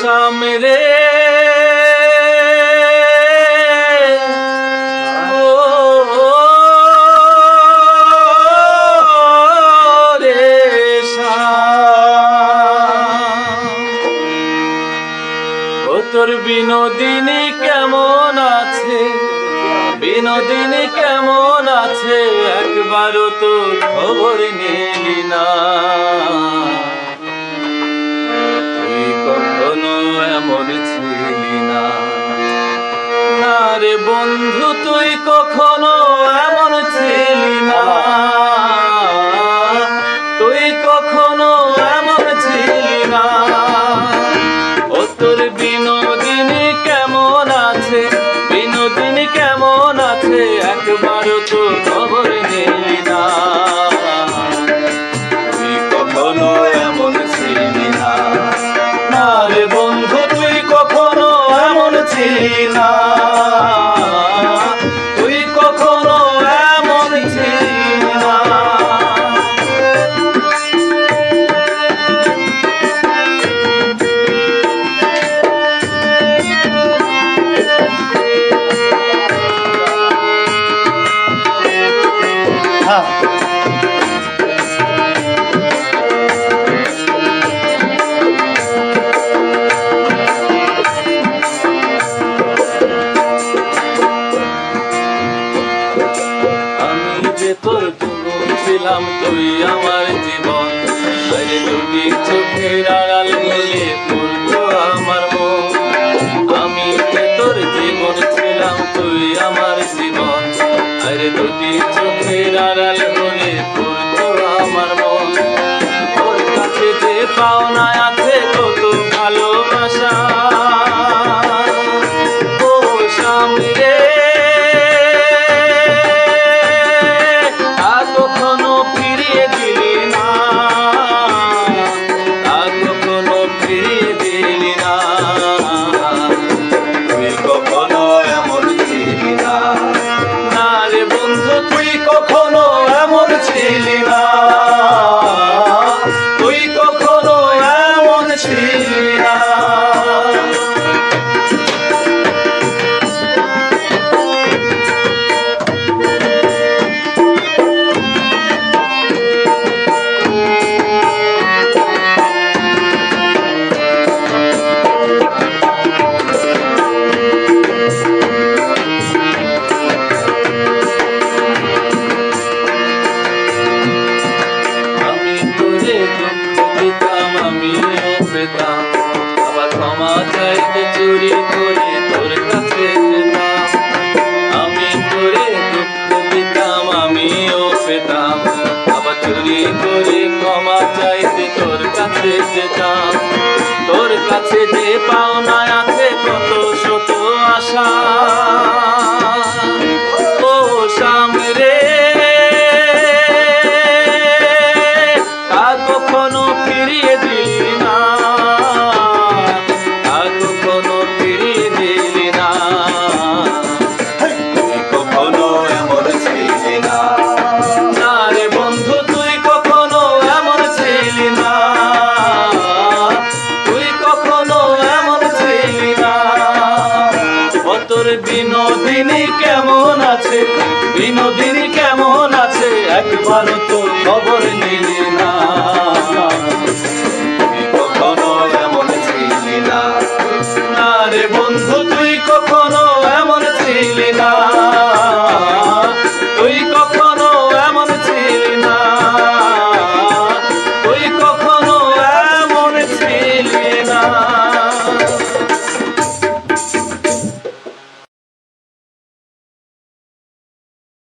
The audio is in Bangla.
সামরে তোর বিনোদিনী কেমন আছে, বিনোদিনী কেমন আছে, একবারও তো খবর নিলি না। তুই কখনো এমন ছিলি না, না রে বন্ধু তুই কখনো এমন ছিলি না, তুই কখনো এমন ছিলি না। ও তোর বিনোদিনী কেমন আছে, বিনোদিনী কেমন আছে, একবারও তো খবর নিলি না। তুই কখনো এমন ছিলি না, না রে বন্ধু তুই কখনো এমন ছিলি না, তুই কখনো এমন ছিলি না। তোর জীবন ছিলাম তুই আমার জীবন, আরে দুটি চোখের আড়াল নিয়ে পড়তো আমার মন। আমি তোর জীবন ছিলাম তুই আমার জীবন, আরে দুটি চোখের আড়াল হয়ে পড়তো আমার মন। তোর কাছে যে পাওনা আছে কত ভালোবাসা, ও সামনে ছিলি না, তুই কখনো এমন ছিলি না। আবার ক্ষমা চাইতে চুরি করে তোর কাছে যেতাম, আমি তোরে দুঃখ দিতাম আমিও পেতাম। আবার চুরি করে ক্ষমা চাইতে তোর কাছে যেতাম। তোর কাছে যে পাওনা আছে কত শত আশা, ও সামনে তা কখনো ফিরিয়ে দিলি না, বিনোদিনী কেমন আছে, বিনোদিনী কেমন আছে, একবার